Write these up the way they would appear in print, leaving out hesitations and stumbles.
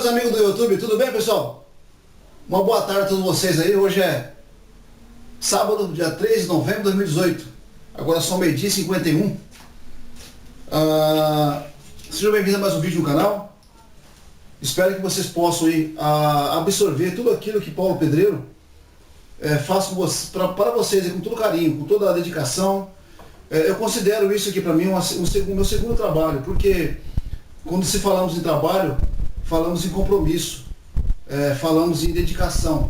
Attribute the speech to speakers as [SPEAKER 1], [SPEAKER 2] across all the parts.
[SPEAKER 1] meus amigos do YouTube, tudo bem, pessoal? Uma boa tarde a todos vocês aí. Hoje é sábado, dia 3 de novembro de 2018. Agora são meio-dia e 51. Sejam bem-vindos a mais um vídeo no canal. Espero que vocês possam aí, absorver tudo aquilo que Paulo Pedreiro faz para vocês, com todo carinho, com toda a dedicação. Eu considero isso aqui para mim meu segundo trabalho, porque quando se falamos em trabalho, falamos em compromisso, falamos em dedicação.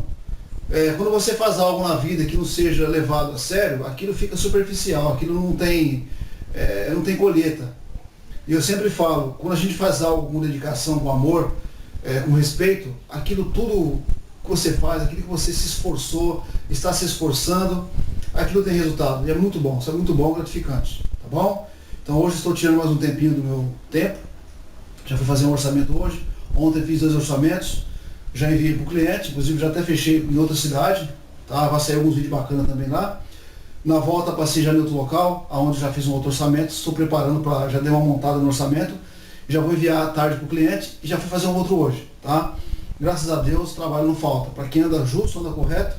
[SPEAKER 1] Quando você faz algo na vida que não seja levado a sério, aquilo fica superficial, aquilo não tem colheita. E eu sempre falo, quando a gente faz algo com dedicação, com amor, com respeito, aquilo tudo que você faz, aquilo que você se esforçou, está se esforçando, aquilo tem resultado. E é muito bom, isso é muito bom, gratificante, tá bom? Então hoje estou tirando mais um tempinho do meu tempo. Já fui fazer um orçamento hoje. Ontem fiz 2 orçamentos. Já enviei para o cliente, inclusive já até fechei em outra cidade. Tá? Vai sair alguns vídeos bacanas também lá. Na volta passei já em outro local, onde já fiz um outro orçamento. Estou preparando para, já dei uma montada no orçamento. Já vou enviar à tarde para o cliente e já fui fazer um outro hoje. Tá? Graças a Deus, trabalho não falta. Para quem anda justo, anda correto,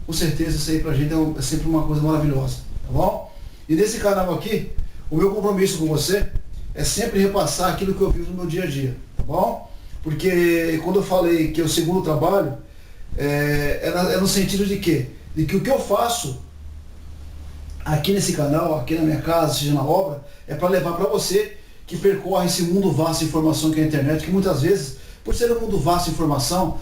[SPEAKER 1] com certeza isso aí para a gente é sempre uma coisa maravilhosa. Tá bom? E nesse canal aqui, o meu compromisso com você é sempre repassar aquilo que eu vivo no meu dia a dia, tá bom? Porque quando eu falei que é o segundo trabalho, é no sentido de quê? De que o que eu faço aqui nesse canal, aqui na minha casa, seja na obra, é para levar para você que percorre esse mundo vasto de informação que é a internet, que muitas vezes, por ser um mundo vasto de informação,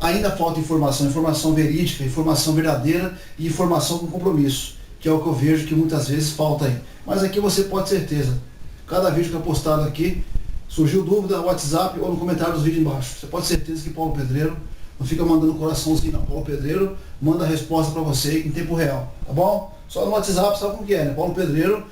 [SPEAKER 1] ainda falta informação verídica, informação verdadeira e informação com compromisso, que é o que eu vejo que muitas vezes falta aí. Mas aqui você pode ter certeza. Cada vídeo que é postado aqui, surgiu dúvida no WhatsApp ou no comentário dos vídeos embaixo. Você pode ter certeza que Paulo Pedreiro não fica mandando coraçãozinho, não. Paulo Pedreiro manda a resposta para você em tempo real, tá bom? Só no WhatsApp, sabe como que é, né? Paulo Pedreiro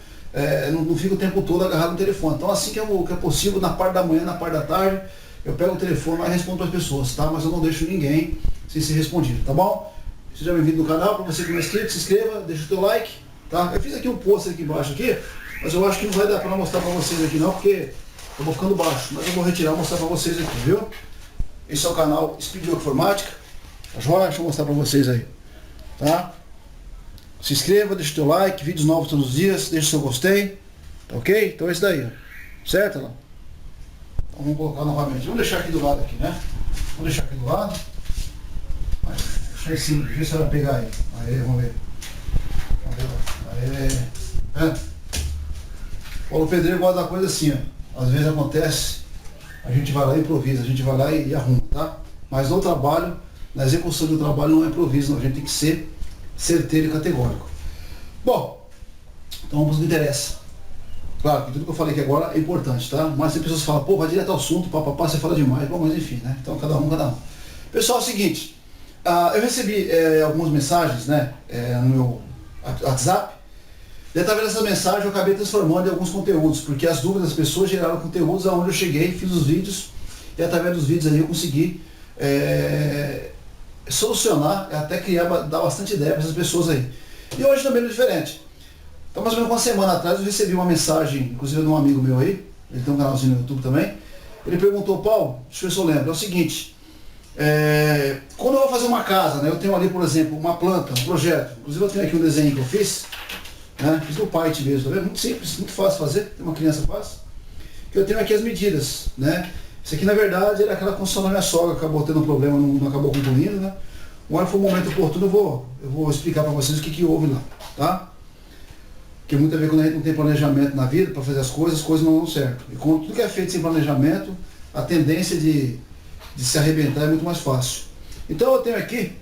[SPEAKER 1] não fica o tempo todo agarrado no telefone. Então assim que é possível, na parte da manhã, na parte da tarde, eu pego o telefone e respondo para as pessoas, tá? Mas eu não deixo ninguém sem ser respondido, tá bom? Seja bem-vindo no canal. Para você que não é inscrito, se inscreva, deixa o teu like, tá? Eu fiz aqui um post aqui embaixo aqui, mas eu acho que não vai dar para mostrar para vocês aqui não, porque eu vou ficando baixo, mas eu vou retirar e mostrar para vocês aqui, viu? Esse é o canal Speed Informática, tá joia? Deixa eu mostrar para vocês aí, tá? Se inscreva, deixa o teu like, vídeos novos todos os dias, deixa o seu gostei, tá ok? Então é isso daí, ó. Certo? Então vamos colocar novamente, vamos deixar aqui do lado aqui, né? Vamos deixar aqui do lado, deixa em cima, deixa se ela pegar aí, vamos ver. Paulo Pedreiro gosta da coisa assim, ó. Às vezes acontece, a gente vai lá e improvisa, a gente vai lá e arruma, tá? Mas no trabalho, na execução do trabalho não é improviso, não. A gente tem que ser certeiro e categórico. Bom, então vamos ao que interessa. Claro que tudo que eu falei aqui agora é importante, tá? Mas tem pessoas que falam, pô, vai direto ao assunto, papapá, você fala demais. Bom, mas enfim, né? Então cada um. Pessoal, é o seguinte, eu recebi algumas mensagens, né, no meu WhatsApp. E através dessa mensagem eu acabei transformando em alguns conteúdos, porque as dúvidas das pessoas geraram conteúdos aonde eu cheguei, fiz os vídeos, e através dos vídeos aí eu consegui solucionar, até criar, dar bastante ideia para essas pessoas aí. E hoje também é diferente. Então mais ou menos uma semana atrás eu recebi uma mensagem, inclusive de um amigo meu aí, ele tem um canalzinho no YouTube também, ele perguntou, Paulo, deixa eu ver se eu lembro, é o seguinte, quando eu vou fazer uma casa, né, eu tenho ali, por exemplo, uma planta, um projeto, inclusive eu tenho aqui um desenho que eu fiz, fiz no Paint mesmo, tá vendo? Muito simples, muito fácil fazer, tem uma criança faz. Que eu tenho aqui as medidas, né? Isso aqui na verdade era aquela construção da minha sogra, acabou tendo um problema, não acabou concluindo, né? Agora foi um momento oportuno, eu vou explicar para vocês o que houve lá, tá? Porque muitas vezes quando a gente não tem planejamento na vida para fazer as coisas não dão certo. E quando tudo que é feito sem planejamento, a tendência de se arrebentar é muito mais fácil. Então eu tenho aqui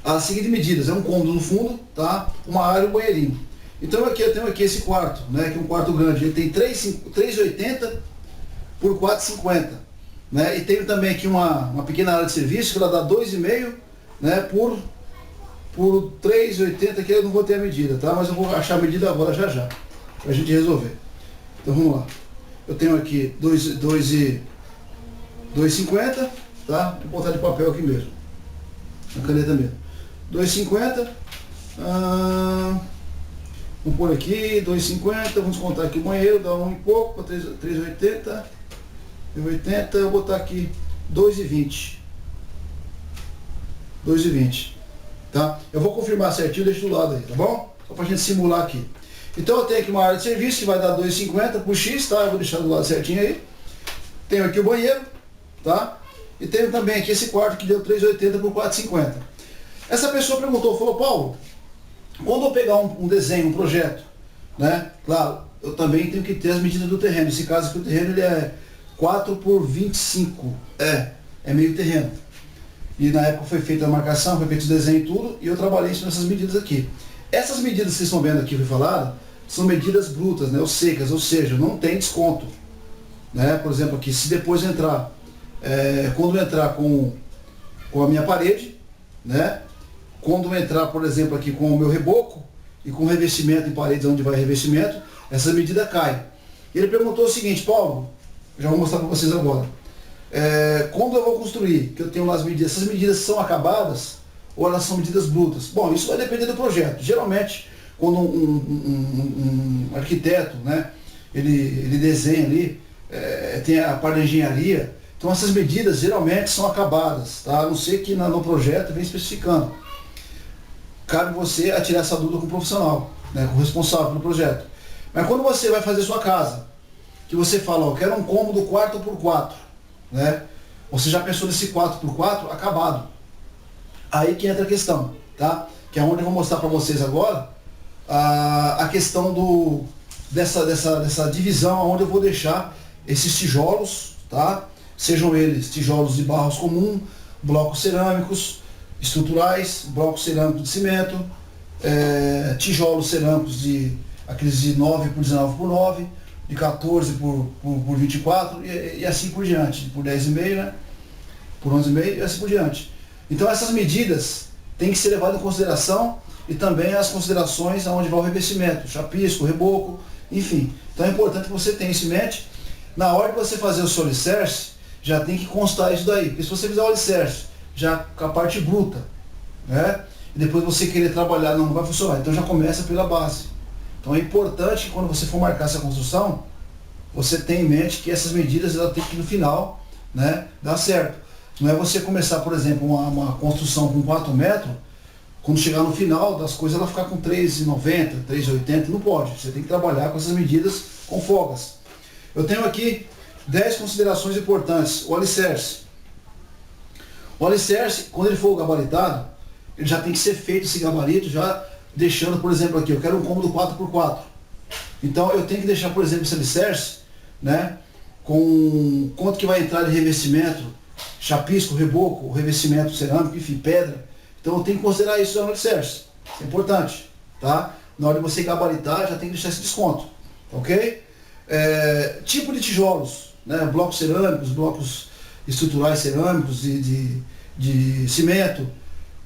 [SPEAKER 1] as seguintes medidas, é um cômodo no fundo, tá? Uma área e um banheirinho. Então aqui eu tenho aqui esse quarto, né? Que é um quarto grande, ele tem 3,80 por 4,50, né? E tenho também aqui uma pequena área de serviço, que ela dá 2,5, né? Por 3,80, que eu não vou ter a medida, tá? Mas eu vou achar a medida agora já, pra gente resolver. Então vamos lá. Eu tenho aqui 2,50, tá? Vou botar de papel aqui mesmo, a caneta mesmo. 2,50, vamos pôr aqui, 2,50, vamos contar aqui o banheiro, dá 1 e pouco, 3,80, 3,80, eu vou botar aqui 2,20. 2,20. Tá? Eu vou confirmar certinho, deixa do lado aí, tá bom? Só pra gente simular aqui. Então eu tenho aqui uma área de serviço que vai dar 2,50 por X, tá? Eu vou deixar do lado certinho aí. Tenho aqui o banheiro, tá? E tenho também aqui esse quarto que deu 3,80 por 4,50. Essa pessoa perguntou, falou, Paulo, quando eu pegar um desenho, um projeto, né? Claro, eu também tenho que ter as medidas do terreno. Nesse caso aqui o terreno ele é 4 por 25. É meio terreno. E na época foi feita a marcação, foi feito o desenho e tudo, e eu trabalhei isso nessas medidas aqui. Essas medidas que vocês estão vendo aqui, foi falado, são medidas brutas, né, ou secas, ou seja, não tem desconto. Né? Por exemplo, aqui, se depois entrar, quando entrar com a minha parede, né? Quando entrar, por exemplo, aqui com o meu reboco e com revestimento em paredes onde vai revestimento, essa medida cai. Ele perguntou o seguinte, Paulo, já vou mostrar para vocês agora. Quando eu vou construir, que eu tenho lá as medidas, essas medidas são acabadas ou elas são medidas brutas? Bom, isso vai depender do projeto. Geralmente, quando um arquiteto, né, ele desenha ali, tem a parte da engenharia, então essas medidas geralmente são acabadas, tá? A não ser que no projeto vem especificando. Cabe você a tirar essa dúvida com o profissional, né, com o responsável pelo projeto. Mas quando você vai fazer sua casa, que você fala, ó, eu quero um cômodo 4x4, né? Você já pensou nesse 4x4 acabado. Aí que entra a questão, tá? Que é onde eu vou mostrar para vocês agora a questão dessa divisão, onde eu vou deixar esses tijolos, tá? Sejam eles tijolos de barros comum, blocos cerâmicos, estruturais, blocos cerâmicos de cimento, tijolos cerâmicos aqueles de 9 por 19 por 9, de 14 por 24 e assim por diante, por 10,5, né? Por 11,5 e assim por diante. Então essas medidas têm que ser levadas em consideração e também as considerações aonde vai o revestimento, chapisco, reboco, enfim. Então é importante que você tenha isso em mente. Na hora de você fazer o seu alicerce, já tem que constar isso daí. Porque se você fizer o alicerce já com a parte bruta, né? E depois você querer trabalhar, não vai funcionar. Então já começa pela base. Então é importante que quando você for marcar essa construção, você tenha em mente que essas medidas ela tem que no final, né, dar certo. Não é você começar, por exemplo, uma construção com 4 metros, quando chegar no final das coisas ela ficar com 3,90, 3,80, não pode. Você tem que trabalhar com essas medidas com folgas. Eu tenho aqui 10 considerações importantes. O alicerce. O alicerce, quando ele for gabaritado, ele já tem que ser feito esse gabarito, já deixando, por exemplo, aqui, eu quero um cômodo 4x4. Então eu tenho que deixar, por exemplo, esse alicerce, né, com quanto que vai entrar de revestimento, chapisco, reboco, revestimento cerâmico, enfim, pedra. Então eu tenho que considerar isso no alicerce. Isso é importante, tá? Na hora de você gabaritar, já tem que deixar esse desconto, ok? Tipo de tijolos, né, blocos cerâmicos, blocos estruturais cerâmicos, de cimento,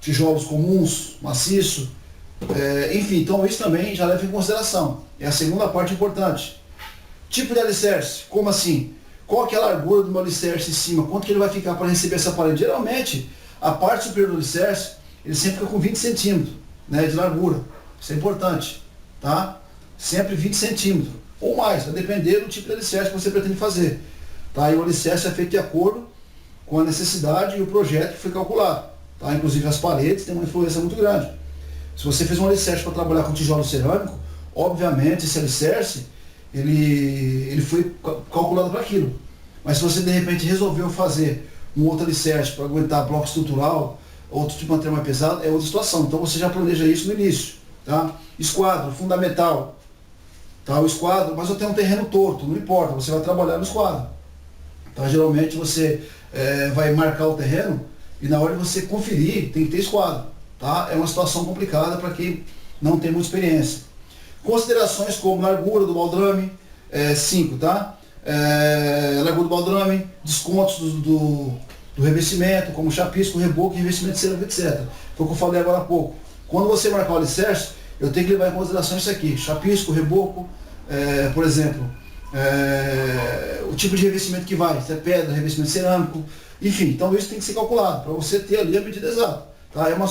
[SPEAKER 1] tijolos comuns, maciço, enfim, então isso também já leva em consideração. É a segunda parte importante. Tipo de alicerce, como assim? Qual que é a largura do meu alicerce em cima? Quanto que ele vai ficar para receber essa parede? Geralmente, a parte superior do alicerce, ele sempre fica com 20 centímetros, né, de largura. Isso é importante, tá? Sempre 20 centímetros, ou mais, vai depender do tipo de alicerce que você pretende fazer. Tá? E o alicerce é feito de acordo com a necessidade e o projeto que foi calculado. Tá? Inclusive as paredes têm uma influência muito grande. Se você fez um alicerce para trabalhar com tijolo cerâmico, obviamente esse alicerce ele foi calculado para aquilo. Mas se você de repente resolveu fazer um outro alicerce para aguentar bloco estrutural, outro tipo de material mais pesado, é outra situação. Então você já planeja isso no início. Tá? Esquadro, fundamental. Tá? O esquadro, mas eu tenho um terreno torto, não importa, você vai trabalhar no esquadro. Tá? Geralmente você vai marcar o terreno e na hora de você conferir, tem que ter esquadro. Tá? É uma situação complicada para quem não tem muita experiência. Considerações como largura do baldrame, 5, tá? Largura do baldrame, descontos do revestimento, como chapisco, reboco, revestimento cerâmico, etc. Foi o que eu falei agora há pouco. Quando você marcar o alicerce, eu tenho que levar em consideração isso aqui, chapisco, reboco, por exemplo, o tipo de revestimento que vai, se é pedra, revestimento cerâmico, enfim, então isso tem que ser calculado, para você ter ali a medida exata. Tá? É uma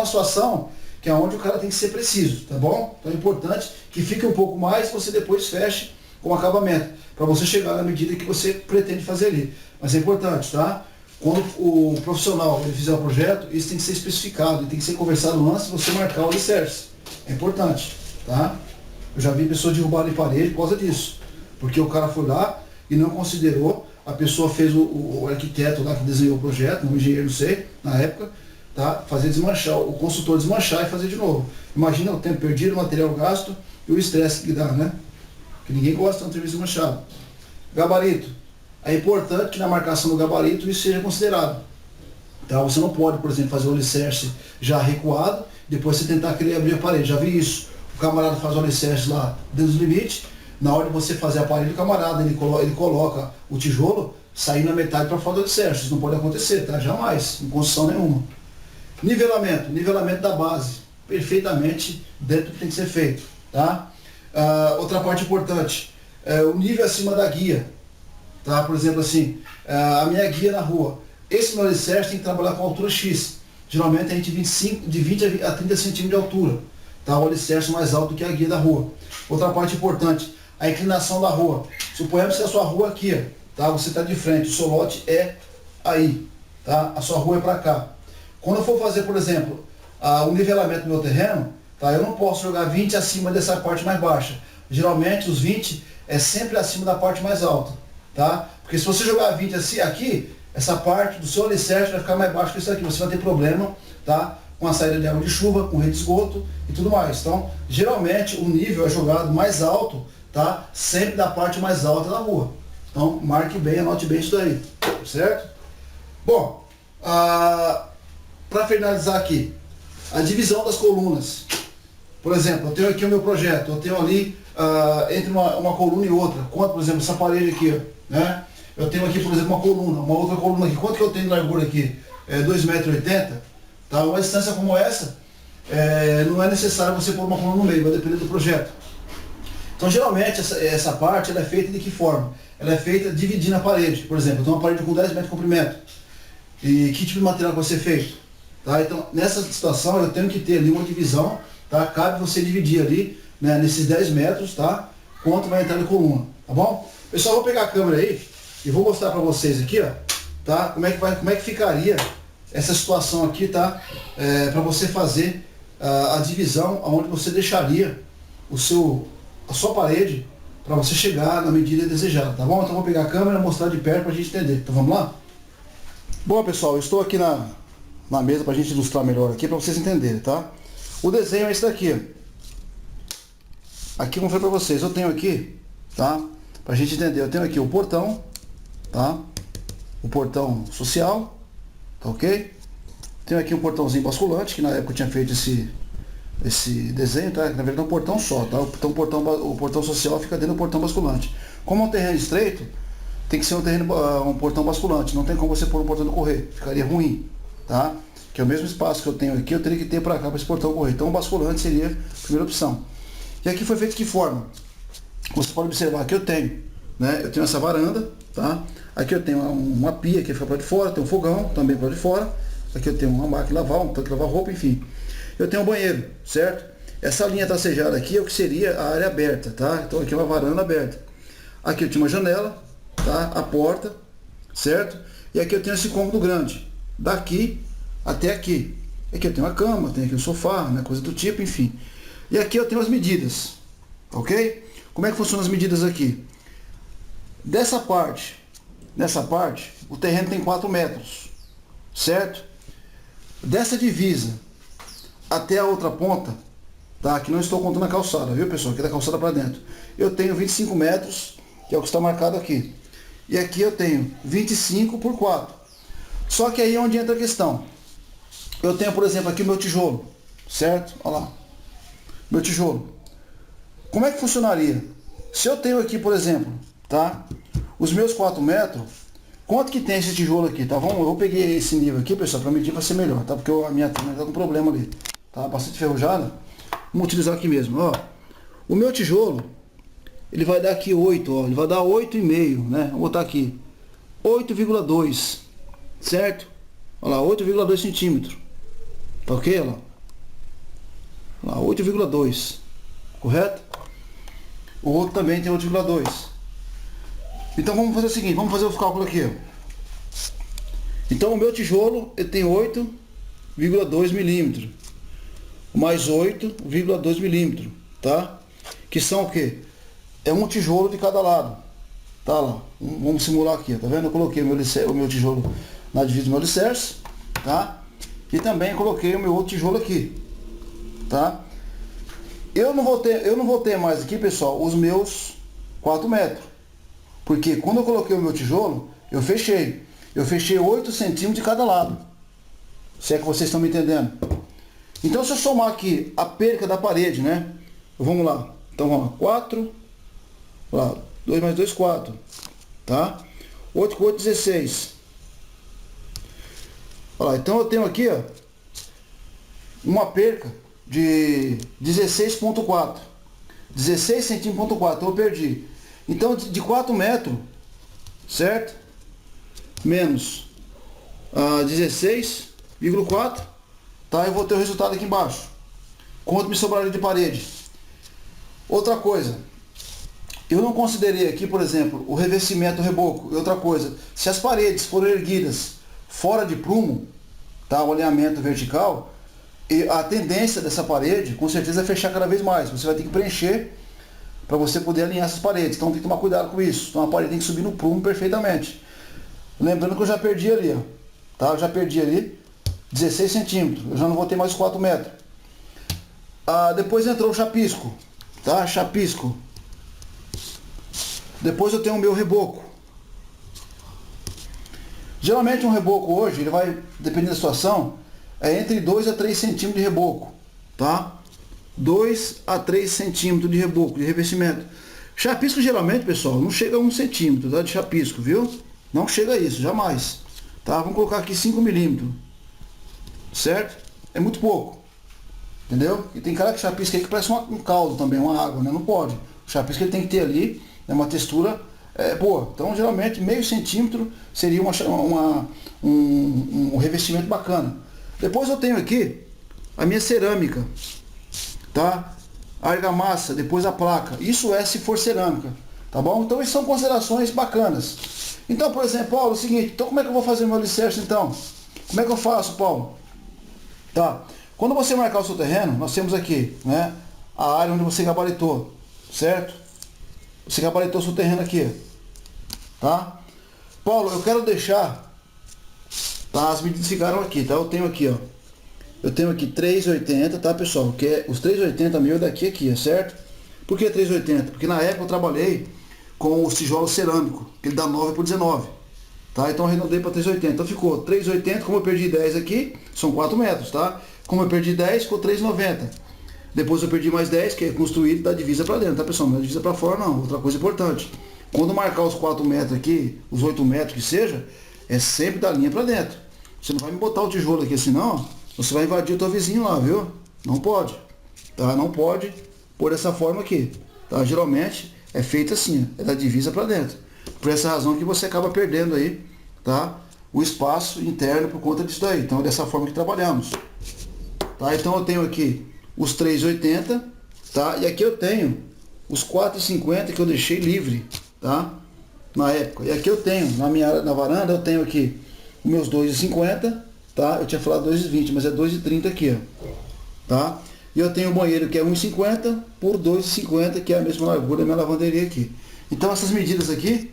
[SPEAKER 1] situação que é onde o cara tem que ser preciso, tá bom? Então é importante que fique um pouco mais, você depois feche com o acabamento, para você chegar na medida que você pretende fazer ali. Mas é importante, tá? quando o profissional ele fizer o projeto, isso tem que ser especificado, tem que ser conversado antes de você marcar o alicerce. É importante, tá? Eu já vi pessoas derrubarem parede por causa disso. Porque o cara foi lá e não considerou, a pessoa fez o arquiteto lá que desenhou o projeto, o engenheiro, não sei, na época, tá? Fazer desmanchar, o consultor desmanchar e fazer de novo. Imagina o tempo perdido, o material gasto e o estresse que dá, né? Que ninguém gosta de um serviço desmanchado. Gabarito. É importante que na marcação do gabarito isso seja considerado. Tá? Você não pode, por exemplo, fazer o alicerce já recuado, depois você tentar querer abrir a parede. Já vi isso. O camarada faz o alicerce lá dentro dos limites, na hora de você fazer a parede, o camarada ele coloca o tijolo saindo na metade para fora do alicerce. Isso não pode acontecer, tá? Jamais, em construção nenhuma. Nivelamento da base, perfeitamente dentro do que tem que ser feito. Tá? Outra parte importante, o nível acima da guia. Tá? Por exemplo, assim, a minha guia na rua. Esse meu alicerce tem que trabalhar com altura X. Geralmente a gente de 20 a 30 centímetros de altura. Tá? O alicerce mais alto do que a guia da rua. Outra parte importante, a inclinação da rua. Suponhamos que a sua rua aqui, tá? Você está de frente, o seu lote é aí. Tá? A sua rua é para cá. Quando eu for fazer, por exemplo, o nivelamento do meu terreno, tá? Eu não posso jogar 20 acima dessa parte mais baixa. Geralmente os 20 é sempre acima da parte mais alta. Tá? Porque se você jogar 20 assim, aqui, essa parte do seu alicerce vai ficar mais baixo que isso aqui. Você vai ter problema, tá? Com a saída de água de chuva, com rede de esgoto e tudo mais. Então, geralmente o nível é jogado mais alto, tá? Sempre da parte mais alta da rua. Então, marque bem, anote bem isso daí, certo? Bom, para finalizar aqui, a divisão das colunas. Por exemplo, eu tenho aqui o meu projeto, eu tenho ali entre uma coluna e outra. Quanto, por exemplo, essa parede aqui, ó. Né? Eu tenho aqui, por exemplo, uma outra coluna aqui. Quanto que eu tenho de largura aqui? 2,80 m. Tá? Uma distância como essa, não é necessário você pôr uma coluna no meio, vai depender do projeto. Então, geralmente, essa parte ela é feita de que forma? Ela é feita dividindo a parede. Por exemplo, eu tenho uma parede com 10 metros de comprimento. E que tipo de material vai ser feito? Tá? Então, nessa situação, eu tenho que ter ali uma divisão. Tá? Cabe você dividir ali, né, nesses 10 metros, tá? Quanto vai entrar de coluna. Tá bom? Pessoal, vou pegar a câmera aí e vou mostrar para vocês aqui, ó, tá? Como é que ficaria essa situação aqui, tá? Para você fazer a divisão, aonde você deixaria a sua parede para você chegar na medida desejada, tá bom? Então vou pegar a câmera e mostrar de perto para a gente entender. Então vamos lá? Bom, pessoal, eu estou aqui na mesa para a gente ilustrar melhor aqui, para vocês entenderem, tá? O desenho é esse daqui. Aqui eu vou ver para vocês. Eu tenho aqui, tá? Pra gente entender, eu tenho aqui o portão, tá? O portão social, tá ok? Tenho aqui um portãozinho basculante, que na época eu tinha feito esse desenho, tá? Na verdade é um portão só, tá? Então o portão social fica dentro do portão basculante. Como é um terreno estreito, tem que ser um portão basculante, não tem como você pôr um portão de correr, ficaria ruim, tá? Que é o mesmo espaço que eu tenho aqui, eu teria que ter para cá para esse portão correr. Então o basculante seria a primeira opção. E aqui foi feito de que forma? Você pode observar que eu tenho, né? Eu tenho essa varanda, tá? Aqui eu tenho uma pia que fica para de fora, tem um fogão também para de fora. Aqui eu tenho uma máquina de lavar, um tanque de lavar roupa, enfim. Eu tenho um banheiro, certo? Essa linha tracejada aqui é o que seria a área aberta, tá? Então aqui é uma varanda aberta. Aqui eu tenho uma janela, tá? A porta, certo? E aqui eu tenho esse cômodo grande, daqui até aqui. Aqui eu tenho uma cama, tenho aqui um sofá, né? Coisa do tipo, enfim. E aqui eu tenho as medidas, ok? Como é que funcionam as medidas aqui? Nessa parte, o terreno tem 4 metros, certo? Dessa divisa até a outra ponta, tá? Que não estou contando a calçada, viu, pessoal? Aqui da calçada para dentro. Eu tenho 25 metros, que é o que está marcado aqui. E aqui eu tenho 25 por 4. Só que aí é onde entra a questão. Eu tenho, por exemplo, aqui o meu tijolo, certo? Olha lá. Meu tijolo. Como é que funcionaria? Se eu tenho aqui, por exemplo, tá? Os meus 4 metros, quanto que tem esse tijolo aqui, tá? Eu vou pegar esse nível aqui, pessoal, para medir para ser melhor, tá? Porque a minha câmera tá com problema ali, tá? Bastante ferrujada. Vamos utilizar aqui mesmo, ó. O meu tijolo, ele vai dar aqui 8, ó. Ele vai dar 8,5, né? Vou botar aqui 8,2, certo? Olha lá, 8,2 centímetros. Tá ok, olha lá? Olha lá, 8,2, correto? O outro também tem 8,2. Então vamos fazer o seguinte, vamos fazer o cálculo aqui, ó. Então o meu tijolo ele tem 8,2 milímetros, mais 8,2 milímetros, tá? Que são o quê? É um tijolo de cada lado, tá lá. Vamos simular aqui, tá vendo? Eu coloquei o meu tijolo na divisa do meu alicerce, tá? E também coloquei o meu outro tijolo aqui, tá? Eu não vou ter mais aqui, pessoal, os meus 4 metros. Porque quando eu coloquei o meu tijolo, eu fechei 8 centímetros de cada lado. Se é que vocês estão me entendendo. Então se eu somar aqui a perca da parede, né? Vamos lá. Então vamos lá. 4. Lá, 2 mais 2, 4. Tá? 8 com 8, 16. Olha lá, então eu tenho aqui, ó, uma perca de 16,4. 16 centímetros, então eu perdi. Então de 4 metros, certo? Menos 16,4, tá? Eu vou ter o resultado aqui embaixo. Quanto me sobraria de parede? Outra coisa, eu não considerei aqui, por exemplo, o revestimento do reboco. E outra coisa, se as paredes forem erguidas fora de prumo, tá? O alinhamento vertical, e a tendência dessa parede, com certeza, é fechar cada vez mais. Você vai ter que preencher para você poder alinhar essas paredes. Então tem que tomar cuidado com isso. Então a parede tem que subir no prumo perfeitamente. Lembrando que eu já perdi ali, ó. Tá? Eu já perdi ali 16 centímetros. Eu já não vou ter mais 4 metros. Depois entrou o chapisco. Tá? Chapisco. Depois eu tenho o meu reboco. Geralmente um reboco hoje, ele vai, dependendo da situação, é entre 2 a 3 centímetros de reboco. Tá? 2 a 3 centímetros de reboco, de revestimento. Chapisco geralmente, pessoal, não chega a 1 centímetro, tá? De chapisco, viu? Não chega a isso, jamais. Tá? Vamos colocar aqui 5 milímetros. Certo? É muito pouco. Entendeu? E tem cara que chapisca aí que parece um caldo também, uma água, né? Não pode. O chapisco ele tem que ter ali, né, uma textura boa. Então, geralmente, meio centímetro seria um revestimento bacana. Depois eu tenho aqui a minha cerâmica. Tá? A argamassa, depois a placa. Isso é se for cerâmica, tá bom? Então essas são considerações bacanas. Então, por exemplo, Paulo, é o seguinte, então como é que eu vou fazer o meu alicerce então? Como é que eu faço, Paulo? Tá? Quando você marcar o seu terreno, nós temos aqui, né, a área onde você gabaritou, certo? Você gabaritou o seu terreno aqui, tá? Paulo, eu quero deixar, tá? As medidas ficaram aqui, tá? Eu tenho aqui, ó. Eu tenho aqui 3,80, tá, pessoal? Que é os 3,80 mil daqui a aqui, certo? Por que 3,80? Porque na época eu trabalhei com os tijolos cerâmicos, que ele dá 9 por 19. Tá? Então eu arredondei para 3,80. Então ficou 3,80, como eu perdi 10 aqui, são 4 metros, tá? Como eu perdi 10, ficou 3,90. Depois eu perdi mais 10, que é construído da divisa para dentro, tá, pessoal? Não é divisa para fora, não. Outra coisa importante. Quando marcar os 4 metros aqui, os 8 metros que seja, é sempre da linha para dentro. Você não vai me botar o tijolo aqui assim, não. Você vai invadir o teu vizinho lá, viu? Não pode. Tá? Não pode por essa forma aqui. Tá? Geralmente é feito assim, é da divisa para dentro. Por essa razão que você acaba perdendo aí, tá? O espaço interno por conta disso daí. Então é dessa forma que trabalhamos. Tá? Então eu tenho aqui os 3,80, tá? E aqui eu tenho os 4,50 que eu deixei livre, tá? Na época. E aqui eu tenho, na varanda, eu tenho aqui os meus 2,50, tá? Eu tinha falado 2,20, mas é 2,30 aqui, ó. Tá? E eu tenho o banheiro que é 1,50 por 2,50, que é a mesma largura da minha lavanderia aqui. Então essas medidas aqui,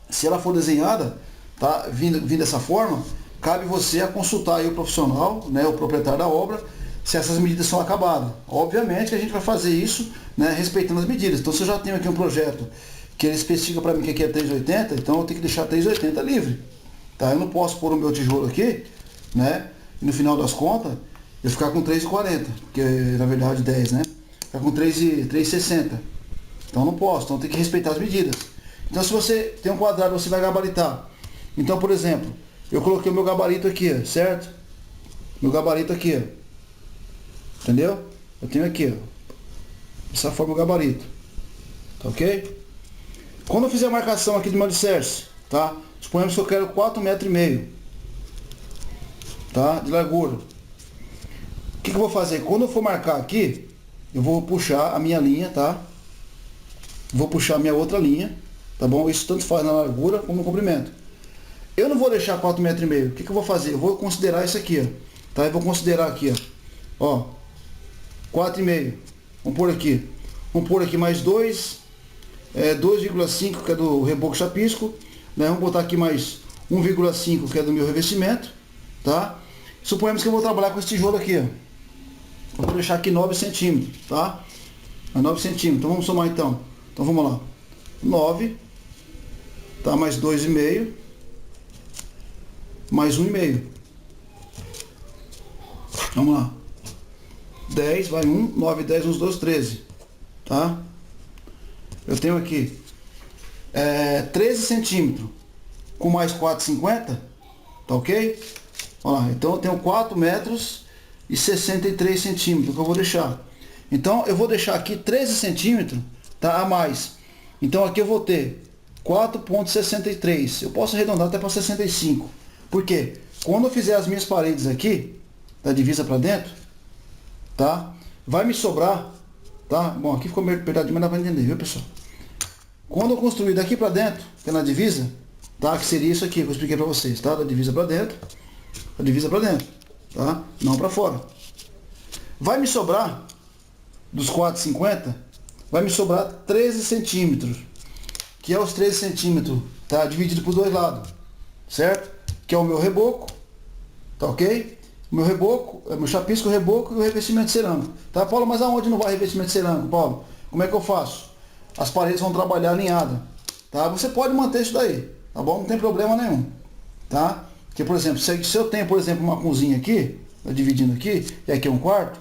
[SPEAKER 1] se ela for desenhada, tá? Vindo dessa forma, cabe você a consultar aí o profissional, né? O proprietário da obra, se essas medidas são acabadas. Obviamente que a gente vai fazer isso, né, respeitando as medidas. Então se eu já tenho aqui um projeto que ele especifica para mim que aqui é 3,80, então eu tenho que deixar 3,80 livre. Tá? Eu não posso pôr o meu tijolo aqui, né? E no final das contas, eu ficar com 3,40, que é, na verdade 10, né? Ficar com 3,60. Então não posso, então tem que respeitar as medidas. Então se você tem um quadrado, você vai gabaritar. Então, por exemplo, eu coloquei o meu gabarito aqui, certo? Meu gabarito aqui, ó. Entendeu? Eu tenho aqui, ó. Dessa forma o gabarito. Tá ok? Quando eu fizer a marcação aqui do meu alicerce, tá? Suponhamos que eu quero 4,5 metros, tá? De largura. O que eu vou fazer? Quando eu for marcar aqui, eu vou puxar a minha linha, tá? Vou puxar a minha outra linha, tá bom? Isso tanto faz na largura como no comprimento. Eu não vou deixar 4,5 metros. O que eu vou fazer? Eu vou considerar isso aqui, ó. Tá? Eu vou considerar aqui, ó. 4,5. Vamos pôr aqui. Vamos pôr aqui mais 2,5, que é do reboco chapisco. Né? Vamos botar aqui mais 1,5, que é do meu revestimento. Tá? Suponhamos que eu vou trabalhar com esse tijolo aqui, ó. Eu vou deixar aqui 9 centímetros, tá? 9 centímetros. Então vamos somar então. Então vamos lá. 9. Tá? Mais 2,5. Mais 1,5. Vamos lá. 10, vai 1, 9, 10, 11, 12, 13. Tá? Eu tenho aqui 13 centímetros com mais 4,50. Tá ok? Olha lá, então eu tenho 4 metros e 63 centímetros que eu vou deixar. Então eu vou deixar aqui 13 centímetros, tá? A mais. Então aqui eu vou ter 4,63. Eu posso arredondar até para 65. Por quê? Quando eu fizer as minhas paredes aqui, da divisa para dentro, tá? Vai me sobrar, tá? Bom, aqui ficou meio apertadinho, mas dá para entender, viu, pessoal? Quando eu construir daqui para dentro, que é na divisa, tá? Que seria isso aqui que eu expliquei para vocês, tá? Da divisa para dentro, a divisa para dentro, tá? Não para fora. Vai me sobrar dos 4,50, vai me sobrar 13 centímetros, que é os 13 centímetros, tá? Dividido por dois lados, certo? Que é o meu reboco, tá ok? O meu reboco, meu chapisco, o reboco e o revestimento cerâmico. Tá, Paulo, mas aonde não vai revestimento cerâmico, Paulo? Como é que eu faço? As paredes vão trabalhar alinhadas, tá? Você pode manter isso daí, tá bom? Não tem problema nenhum, tá? Porque, por exemplo, se eu tenho, por exemplo, uma cozinha aqui, dividindo aqui, e aqui é um quarto,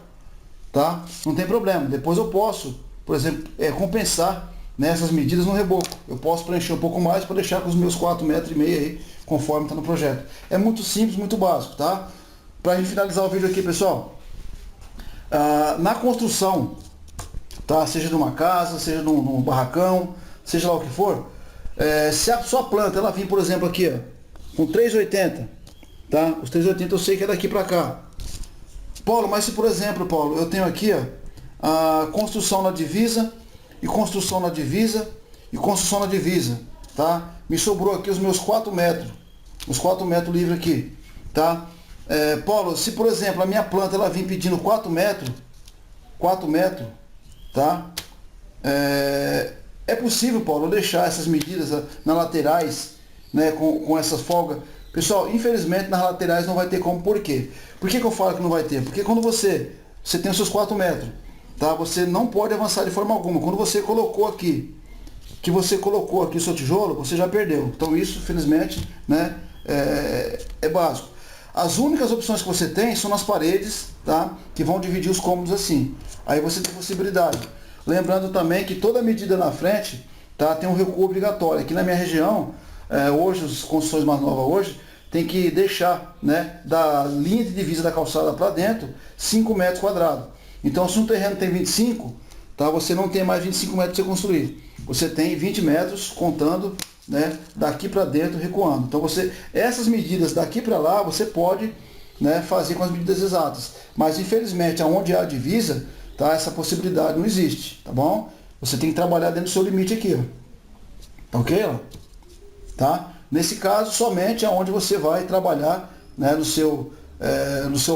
[SPEAKER 1] tá? Não tem problema. Depois eu posso, por exemplo, compensar nessas medidas no reboco. Eu posso preencher um pouco mais para deixar com os meus 4,5 metros aí, conforme está no projeto. É muito simples, muito básico, tá? Para a gente finalizar o vídeo aqui, pessoal, na construção, tá? Seja de uma casa, seja num barracão, seja lá o que for, se a sua planta, ela vir, por exemplo, aqui, ó, com 3,80, tá? Os 3,80 eu sei que é daqui para cá. Paulo, mas se, por exemplo, Paulo, eu tenho aqui, ó, a construção na divisa, e construção na divisa, e construção na divisa, tá? Me sobrou aqui os meus 4 metros, os 4 metros livres aqui, tá? Paulo, se por exemplo a minha planta ela vir pedindo 4 metros, tá? É possível, Paulo, deixar essas medidas nas laterais, né, com essas folgas. Pessoal, infelizmente nas laterais não vai ter como. Por quê? Por que eu falo que não vai ter? Porque quando você tem os seus 4 metros, tá? Você não pode avançar de forma alguma. Quando você colocou aqui, o seu tijolo, você já perdeu. Então isso, infelizmente, né, é básico. As únicas opções que você tem são nas paredes, tá? Que vão dividir os cômodos assim. Aí você tem possibilidade. Lembrando também que toda medida na frente, tá, tem um recuo obrigatório. Aqui na minha região, hoje, as construções mais novas hoje, tem que deixar, né, da linha de divisa da calçada para dentro, 5 metros quadrados. Então, se um terreno tem 25, tá, você não tem mais 25 metros para você construir. Você tem 20 metros contando, né, daqui para dentro, recuando. Então, essas medidas daqui para lá, você pode, né, fazer com as medidas exatas. Mas, infelizmente, aonde há a divisa, tá, essa possibilidade não existe, tá bom? Você tem que trabalhar dentro do seu limite aqui, ó. Tá ok, ó? Tá? Nesse caso, somente aonde você vai trabalhar, né, no seu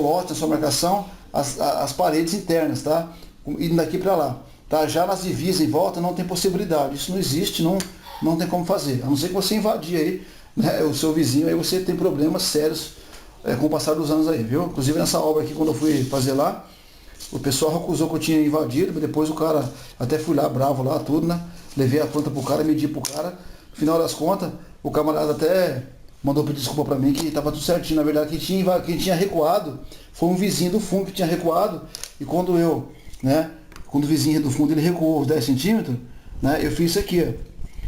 [SPEAKER 1] lote, na sua marcação, as paredes internas, tá? Indo daqui para lá. Tá? Já nas divisas em volta não tem possibilidade. Isso não existe, não tem como fazer. A não ser que você invadir aí, né, o seu vizinho, aí você tem problemas sérios com o passar dos anos aí, viu? Inclusive nessa obra aqui, quando eu fui fazer lá, o pessoal acusou que eu tinha invadido, mas depois o cara, até fui lá, bravo lá, tudo, né? Levei a planta pro cara, medi pro cara. No final das contas, o camarada até mandou pedir desculpa pra mim, que tava tudo certinho. Na verdade, quem tinha recuado foi um vizinho do fundo que tinha recuado. E quando o vizinho do fundo ele recuou 10 centímetros, né? Eu fiz isso aqui, ó.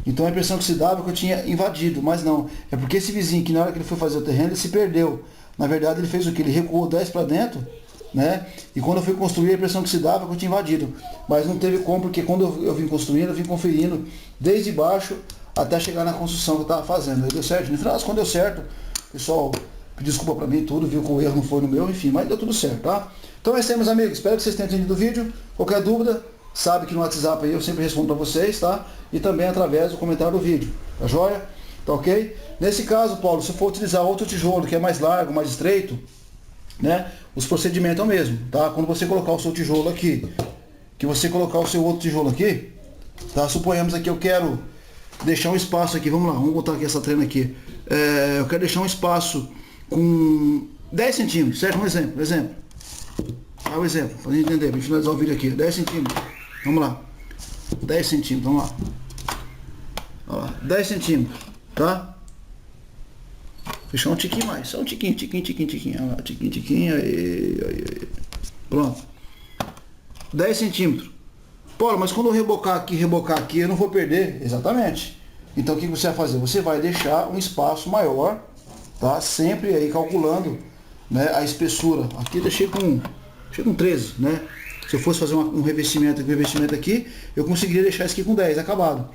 [SPEAKER 1] Então a impressão que se dava é que eu tinha invadido, mas não. É porque esse vizinho que na hora que ele foi fazer o terreno, ele se perdeu. Na verdade, ele fez o que? Ele recuou 10 para dentro, né? E quando eu fui construir, a impressão que se dava é que eu tinha invadido. Mas não teve como, porque quando eu vim construindo, eu vim conferindo desde baixo até chegar na construção que eu estava fazendo. Aí deu certo. No final das contas deu certo. O pessoal pediu desculpa para mim, tudo, viu que o erro não foi no meu, enfim, mas deu tudo certo, tá? Então é isso aí, meus amigos. Espero que vocês tenham entendido o vídeo. Qualquer dúvida, sabe que no WhatsApp aí eu sempre respondo para vocês, tá? E também através do comentário do vídeo, tá joia? tá ok? Nesse caso, Paulo, se for utilizar outro tijolo que é mais largo, mais estreito, né? Os procedimentos é o mesmo, tá? Quando você colocar o seu tijolo aqui, que você colocar o seu outro tijolo aqui, tá? Suponhamos aqui eu quero deixar um espaço aqui, vamos lá, vamos botar aqui essa trena aqui. Eu quero deixar um espaço com 10 centímetros, certo? Um exemplo. Ah, o exemplo, pra gente entender, pra gente finalizar o vídeo aqui. 10 centímetros. Vamos lá. 10 centímetros, vamos lá. Olha lá, 10 centímetros, tá? Fechar um tiquinho mais, só um tiquinho. Olha lá, tiquinho, aí. Pronto. 10 centímetros. Paulo, mas quando eu rebocar aqui, eu não vou perder. Exatamente. Então o que você vai fazer? Você vai deixar um espaço maior, tá? Sempre aí calculando, né, a espessura. Aqui eu deixei com 13, né? Se eu fosse fazer um revestimento aqui, eu conseguiria deixar isso aqui com 10, acabado.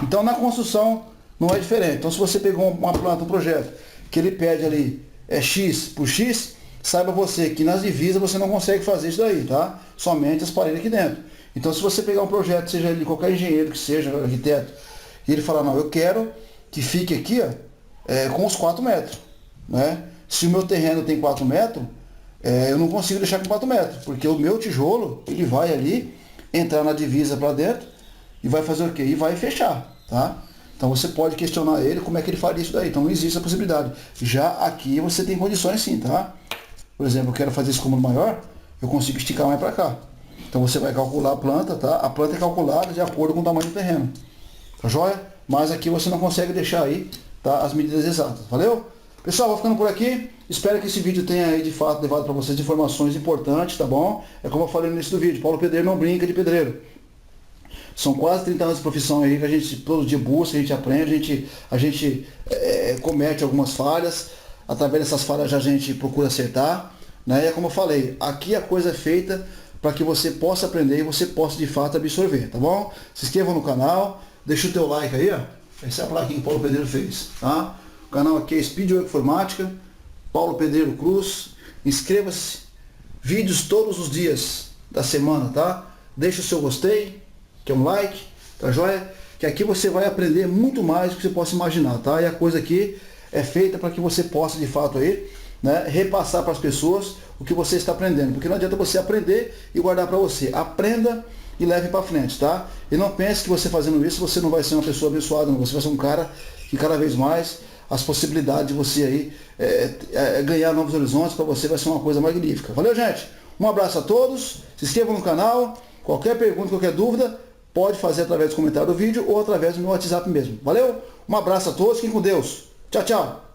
[SPEAKER 1] Então na construção não é diferente. Então se você pegou uma planta, um projeto, que ele pede ali X por X, saiba você que nas divisas você não consegue fazer isso daí, tá? Somente as paredes aqui dentro. Então se você pegar um projeto, seja ele de qualquer engenheiro que seja, arquiteto, e ele falar, não, eu quero que fique aqui, ó, com os 4 metros, né? Se o meu terreno tem 4 metros, eu não consigo deixar com 4 metros, porque o meu tijolo, ele vai ali, entrar na divisa para dentro, e vai fazer o quê? E vai fechar, tá? Então você pode questionar ele como é que ele faria isso daí. Então não existe a possibilidade. Já aqui você tem condições sim, tá? Por exemplo, eu quero fazer esse cômodo maior, eu consigo esticar mais para cá. Então você vai calcular a planta, tá? A planta é calculada de acordo com o tamanho do terreno. Tá joia? Mas aqui você não consegue deixar aí, tá, as medidas exatas. Valeu? Pessoal, vou ficando por aqui. Espero que esse vídeo tenha aí de fato levado para vocês informações importantes, tá bom? É como eu falei no início do vídeo, Paulo Pedreiro não brinca de pedreiro. São quase 30 anos de profissão aí que a gente todo dia busca, a gente aprende, a gente comete algumas falhas. Através dessas falhas a gente procura acertar, né? E é como eu falei, aqui a coisa é feita para que você possa aprender e você possa de fato absorver, tá bom? Se inscreva no canal, deixa o teu like aí, ó. Essa é a plaquinha que o Paulo Pedreiro fez, tá? O canal aqui é Speedway Informática, Paulo Pedreiro Cruz. Inscreva-se, vídeos todos os dias da semana, tá? Deixa o seu gostei, que é um like, tá joia? Que aqui você vai aprender muito mais do que você possa imaginar, tá? E a coisa aqui é feita para que você possa de fato aí, né, repassar para as pessoas o que você está aprendendo. Porque não adianta você aprender e guardar para você. Aprenda e leve para frente, tá? E não pense que você fazendo isso, você não vai ser uma pessoa abençoada, não. Você vai ser um cara que cada vez mais as possibilidades de você aí ganhar novos horizontes para você vai ser uma coisa magnífica. Valeu, gente? Um abraço a todos. Se inscrevam no canal. Qualquer pergunta, qualquer dúvida, pode fazer através do comentário do vídeo ou através do meu WhatsApp mesmo. Valeu? Um abraço a todos. Fiquem com Deus. Tchau, tchau.